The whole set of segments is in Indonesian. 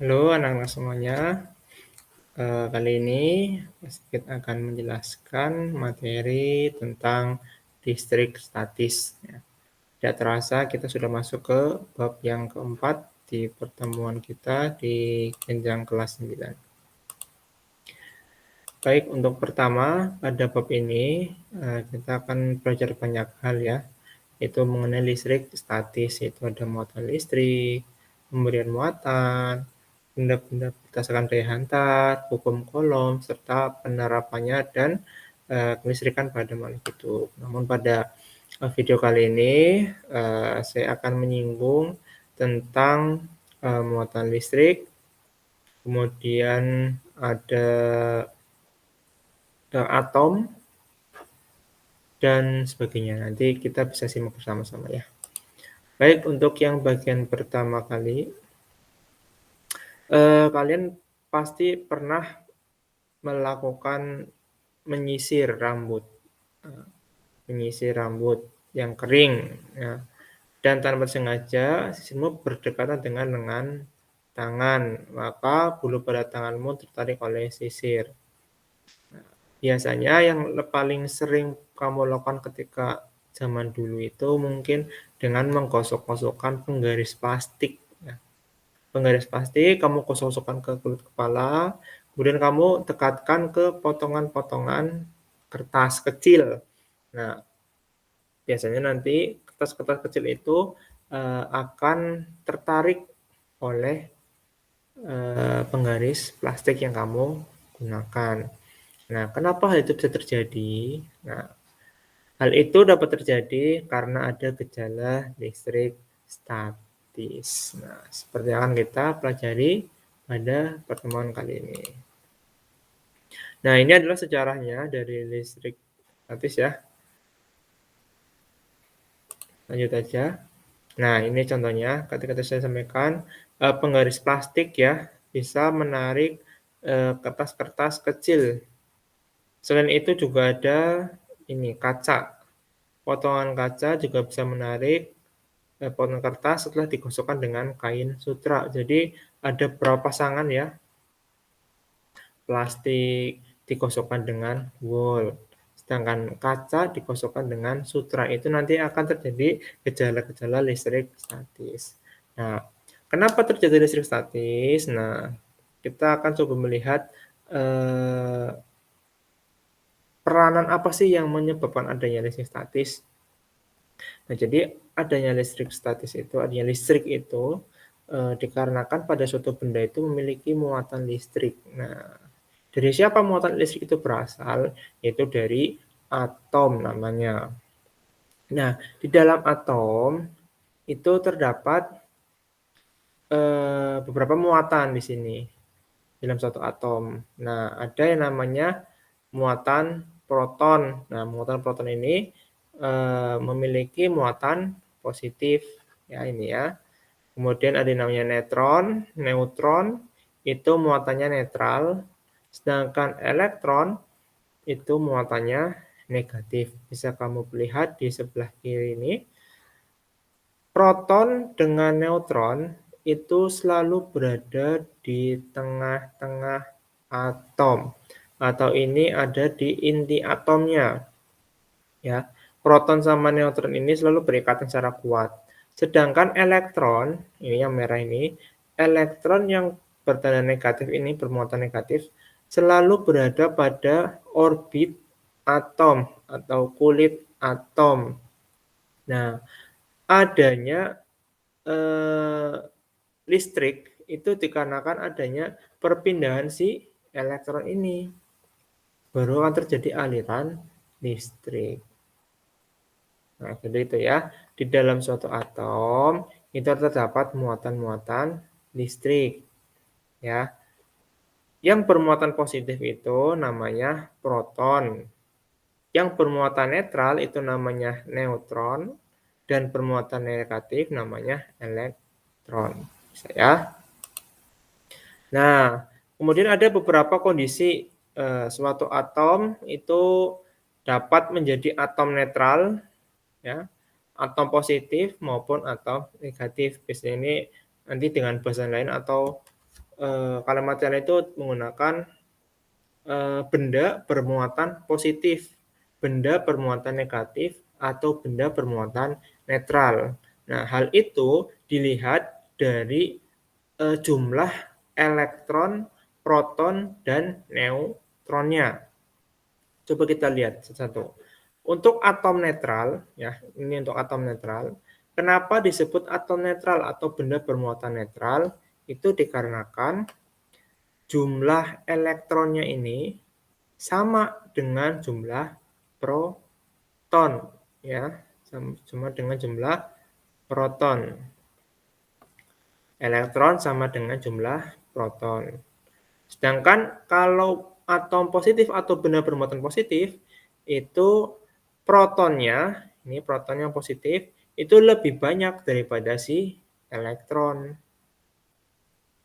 Halo anak-anak semuanya, kali ini kita akan menjelaskan materi tentang listrik statis ya. Tidak terasa kita sudah masuk ke bab yang keempat di pertemuan kita di jenjang kelas 9. Baik, untuk pertama pada bab ini, kita akan belajar banyak hal ya, yaitu mengenai listrik statis, yaitu ada muatan listrik, pemberian muatan, benda-benda berdasarkan daya hantar, hukum Coulomb, serta penerapannya dan kelistrikan pada makhluk hidup. Namun pada video kali ini saya akan menyinggung tentang muatan listrik, kemudian ada atom dan sebagainya. Nanti kita bisa simak bersama-sama ya. Baik, untuk yang bagian pertama kali, kalian pasti pernah melakukan menyisir rambut, menyisir rambut yang kering ya, dan tanpa sengaja sisirmu berdekatan dengan lengan tangan, maka bulu pada tanganmu tertarik oleh sisir. Biasanya yang paling sering kamu lakukan ketika zaman dulu itu mungkin dengan menggosok-gosokkan penggaris plastik ya. Penggaris plastik kamu gosok-gosokkan ke kulit kepala, kemudian kamu dekatkan ke potongan-potongan kertas kecil. Nah, biasanya nanti kertas-kertas kecil itu, akan tertarik oleh, penggaris plastik yang kamu gunakan. Nah, kenapa hal itu bisa terjadi? Nah, hal itu dapat terjadi karena ada gejala listrik statis. Nah, seperti yang akan kita pelajari pada pertemuan kali ini. Nah, ini adalah sejarahnya dari listrik statis ya. Lanjut aja. Nah, ini contohnya ketika tadi saya sampaikan, penggaris plastik ya, bisa menarik, kertas-kertas kecil. Selain itu juga ada ini, kaca. Potongan kaca juga bisa menarik, potongan kertas setelah digosokkan dengan kain sutra. Jadi ada beberapa pasangan ya, plastik digosokkan dengan wool, sedangkan kaca digosokkan dengan sutra. Itu nanti akan terjadi gejala-gejala listrik statis. Nah, kenapa terjadi listrik statis? Nah, kita akan coba melihat, eee, peranan apa sih yang menyebabkan adanya listrik statis. Nah, jadi adanya listrik statis itu, adanya listrik itu, dikarenakan pada suatu benda itu memiliki muatan listrik. Nah, dari siapa muatan listrik itu berasal? Yaitu dari atom namanya. Nah, di dalam atom itu terdapat, beberapa muatan di sini, dalam satu atom. Nah, ada yang namanya muatan proton. Nah, muatan proton ini, memiliki muatan positif, ya ini ya. Kemudian ada yang namanya neutron, itu muatannya netral, sedangkan elektron itu muatannya negatif. Bisa kamu lihat di sebelah kiri ini, proton dengan neutron itu selalu berada di tengah-tengah atom, atau ini ada di inti atomnya, ya. Proton sama neutron ini selalu berikatan secara kuat. Sedangkan elektron, ini yang merah ini, elektron yang bertanda negatif ini, bermuatan negatif, selalu berada pada orbit atom atau kulit atom. Nah, adanya eh, listrik itu dikarenakan adanya perpindahan si elektron ini. Baru akan terjadi aliran listrik. Nah, jadi itu ya. Di dalam suatu atom itu terdapat muatan-muatan listrik, ya. Yang bermuatan positif itu namanya proton. Yang bermuatan netral itu namanya neutron dan bermuatan negatif namanya elektron. Bisa ya. Nah, kemudian ada beberapa kondisi, suatu atom itu dapat menjadi atom netral ya, atom positif maupun atom negatif. Biasanya ini nanti dengan bahasa lain atau kalimat yang itu menggunakan, benda bermuatan positif, benda bermuatan negatif, atau benda bermuatan netral. Nah, hal itu dilihat dari, jumlah elektron, proton, dan neutronnya. Coba kita lihat satu-satu. Untuk atom netral, ya, ini untuk atom netral. Kenapa disebut atom netral atau benda bermuatan netral? Itu dikarenakan jumlah elektronnya ini sama dengan jumlah proton, ya, sama dengan jumlah proton. Elektron sama dengan jumlah proton. Sedangkan kalau atom positif atau benda bermuatan positif, itu protonnya, ini proton yang positif, itu lebih banyak daripada si elektron.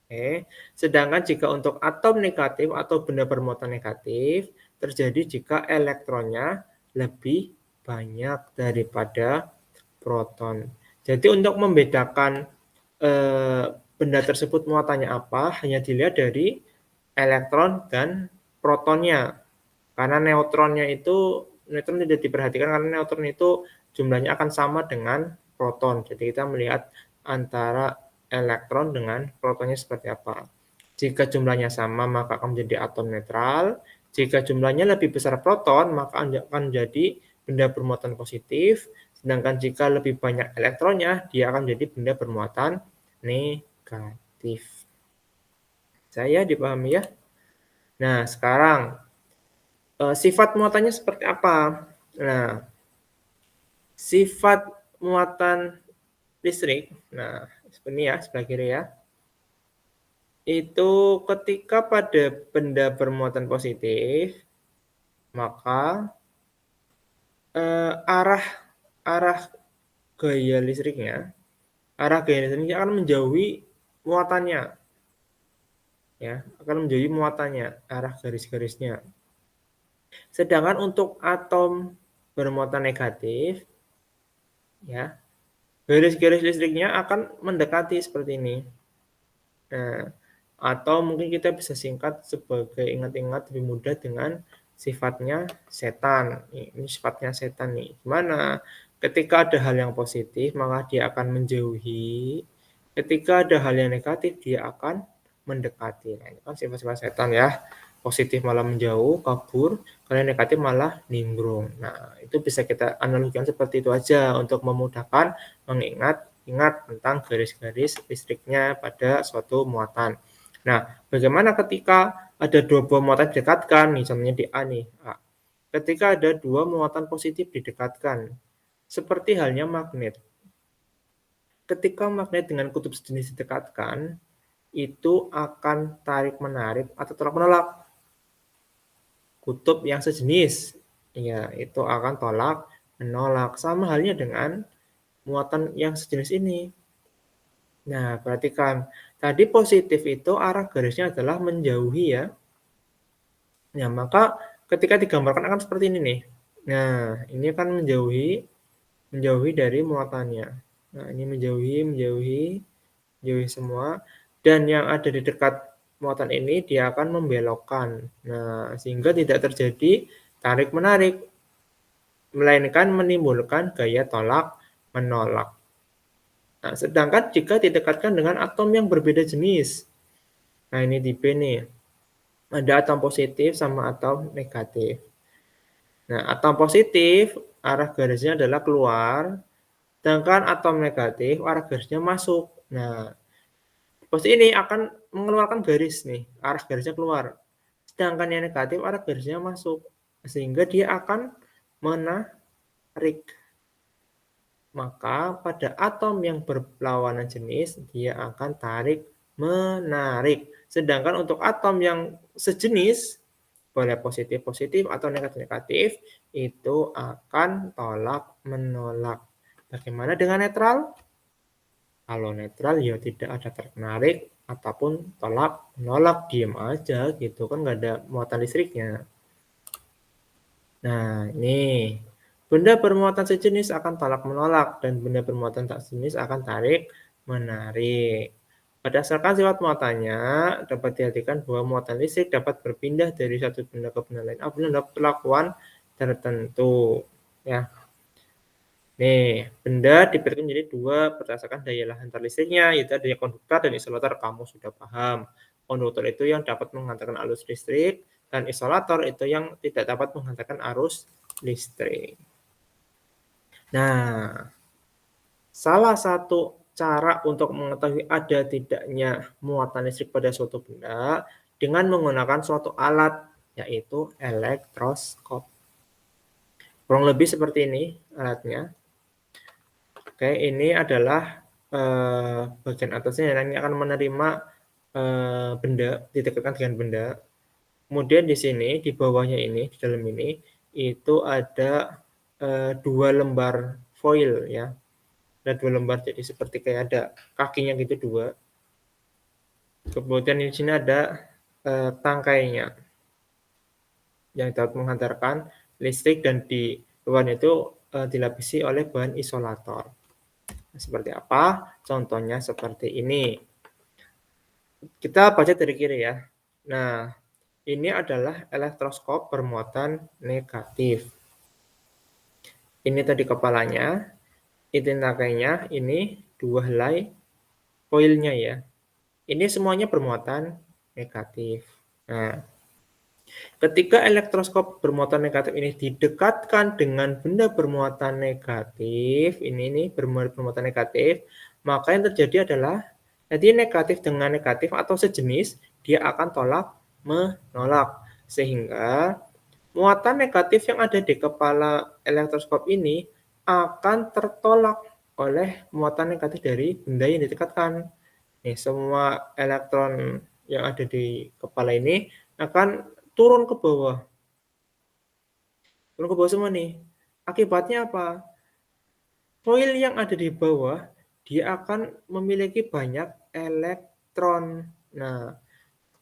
Oke. Sedangkan jika untuk atom negatif atau benda bermuatan negatif, terjadi jika elektronnya lebih banyak daripada proton. Jadi untuk membedakan, benda tersebut muatannya apa, hanya dilihat dari elektron dan protonnya. Karena neutron tidak diperhatikan karena neutron itu jumlahnya akan sama dengan proton. Jadi kita melihat antara elektron dengan protonnya seperti apa. Jika jumlahnya sama maka akan menjadi atom netral, jika jumlahnya lebih besar proton maka akan menjadi benda bermuatan positif, sedangkan jika lebih banyak elektronnya dia akan menjadi benda bermuatan negatif. Saya dipahami ya? Nah, sekarang sifat muatannya seperti apa? Nah, sifat muatan listrik, nah seperti ini ya, sebelah kiri ya, itu ketika pada benda bermuatan positif, maka, arah arah arah gaya listriknya akan menjauhi muatannya, ya, akan menjauhi muatannya, arah garis-garisnya. Sedangkan untuk atom bermuatan negatif, ya, garis-garis listriknya akan mendekati seperti ini. Nah, atau mungkin kita bisa singkat sebagai ingat-ingat lebih mudah dengan sifatnya setan. Ini sifatnya setan nih. Gimana? Ketika ada hal yang positif, maka dia akan menjauhi. Ketika ada hal yang negatif, dia akan mendekati. Nah, ini kan sifat-sifat setan ya. Positif malah menjauh, kabur, kalau yang negatif malah nimbrung. Nah, itu bisa kita analogikan seperti itu aja untuk memudahkan ingat tentang garis-garis listriknya pada suatu muatan. Nah, bagaimana ketika ada dua buah muatan didekatkan, nih contohnya di A nih, A. Ketika ada dua muatan positif didekatkan, seperti halnya magnet. Ketika magnet dengan kutub sejenis didekatkan, itu akan tarik-menarik atau tolak-menolak. Kutub yang sejenis, ya itu akan tolak-menolak. Sama halnya dengan muatan yang sejenis ini. Nah, perhatikan, tadi positif itu arah garisnya adalah menjauhi ya. Nah, maka ketika digambarkan akan seperti ini nih. Nah, ini akan menjauhi dari muatannya. Nah, ini menjauhi semua. Dan yang ada di dekat muatan ini dia akan membelokkan. Nah, sehingga tidak terjadi tarik-menarik, melainkan menimbulkan gaya tolak-menolak. Nah, sedangkan jika didekatkan dengan atom yang berbeda jenis. Nah, ini di B nih. Ada atom positif sama atom negatif. Nah, atom positif arah garisnya adalah keluar, sedangkan atom negatif arah garisnya masuk. Nah, posisi ini akan mengeluarkan garis nih, arah garisnya keluar. Sedangkan yang negatif arah garisnya masuk, sehingga dia akan menarik. Maka pada atom yang berlawanan jenis, dia akan tarik-menarik. Sedangkan untuk atom yang sejenis, boleh positif-positif atau negatif-negatif, itu akan tolak-menolak. Bagaimana dengan netral? Kalau netral ya tidak ada tarik-menarik ataupun tolak-menolak, diam aja gitu kan nggak ada muatan listriknya. Nah, ini benda bermuatan sejenis akan tolak-menolak dan benda bermuatan tak sejenis akan tarik-menarik. Berdasarkan sifat muatannya, dapat diartikan bahwa muatan listrik dapat berpindah dari satu benda ke benda lain apabila ada perlakuan tertentu. Ya. Nih, benda diberikan menjadi dua berdasarkan daya hantar listriknya, yaitu adanya konduktor dan isolator. Kamu sudah paham. Konduktor itu yang dapat menghantarkan arus listrik, dan isolator itu yang tidak dapat menghantarkan arus listrik. Nah, salah satu cara untuk mengetahui ada tidaknya muatan listrik pada suatu benda dengan menggunakan suatu alat, yaitu elektroskop. Kurang lebih seperti ini alatnya. Oke, ini adalah bagian atasnya yang akan menerima benda, didekatkan dengan benda. Kemudian di sini, di bawahnya ini, di dalam ini, itu ada 2 lembar foil ya. Ada 2 lembar, jadi seperti kayak ada kakinya gitu 2. Kemudian di sini ada tangkainya yang dapat menghantarkan listrik, dan di luarnya itu dilapisi oleh bahan isolator. Seperti apa? Contohnya seperti ini. Kita baca dari kiri ya. Nah, ini adalah elektroskop bermuatan negatif. Ini tadi kepalanya, ini tangkainya, ini 2 helai foilnya ya. Ini semuanya bermuatan negatif. Nah, ketika elektroskop bermuatan negatif ini didekatkan dengan benda bermuatan negatif, ini nih bermuatan negatif, maka yang terjadi adalah jadi negatif dengan negatif atau sejenis, dia akan tolak-menolak. Sehingga muatan negatif yang ada di kepala elektroskop ini akan tertolak oleh muatan negatif dari benda yang didekatkan. Nih, semua elektron yang ada di kepala ini akan turun ke bawah. Turun ke bawah semua nih. Akibatnya apa? Foil yang ada di bawah, dia akan memiliki banyak elektron. Nah,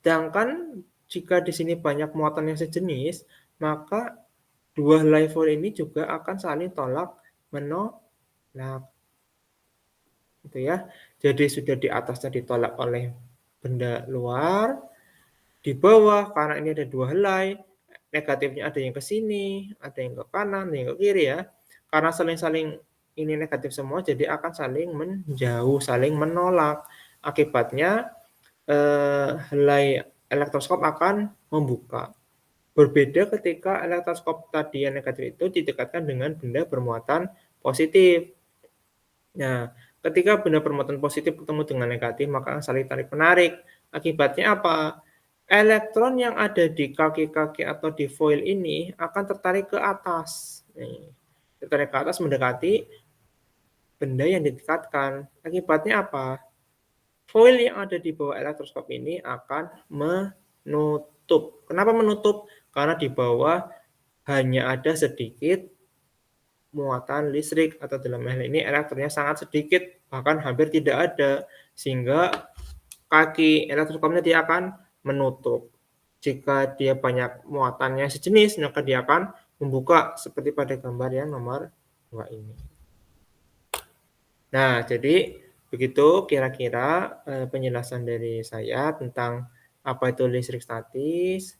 sedangkan jika di sini banyak muatan yang sejenis, maka 2 helai foil ini juga akan saling tolak-menolak. Gitu ya. Jadi sudah di atasnya ditolak oleh benda luar, di bawah karena ini ada 2 helai, negatifnya ada yang ke sini, ada yang ke kanan, ada yang ke kiri ya. Karena saling-saling ini negatif semua, jadi akan saling menjauh, saling menolak. Akibatnya helai elektroskop akan membuka. Berbeda ketika elektroskop tadi yang negatif itu didekatkan dengan benda bermuatan positif. Nah, ketika benda bermuatan positif ketemu dengan negatif, maka saling tarik-menarik. Akibatnya apa? Elektron yang ada di kaki-kaki atau di foil ini akan tertarik ke atas. Nih, tertarik ke atas mendekati benda yang didekatkan. Akibatnya apa? Foil yang ada di bawah elektroskop ini akan menutup. Kenapa menutup? Karena di bawah hanya ada sedikit muatan listrik, atau dalam hal ini elektronnya sangat sedikit, bahkan hampir tidak ada, sehingga kaki elektroskopnya dia akan menutup. Jika dia banyak muatannya sejenis, maka dia akan membuka seperti pada gambar yang nomor 2 ini. Nah, jadi begitu kira-kira penjelasan dari saya tentang apa itu listrik statis,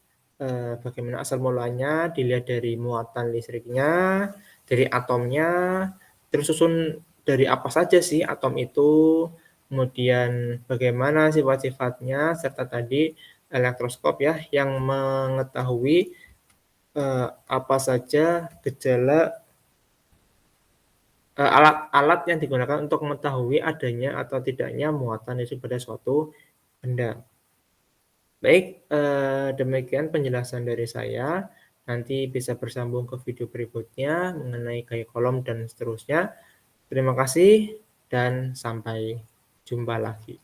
bagaimana asal mulanya, dilihat dari muatan listriknya, dari atomnya, terus susun dari apa saja sih atom itu, kemudian bagaimana sifat-sifatnya, serta tadi elektroskop ya yang mengetahui apa saja gejala, alat-alat yang digunakan untuk mengetahui adanya atau tidaknya muatan listrik pada suatu benda. Baik, demikian penjelasan dari saya. Nanti bisa bersambung ke video berikutnya mengenai gaya kolom dan seterusnya. Terima kasih dan sampai jumpa lagi.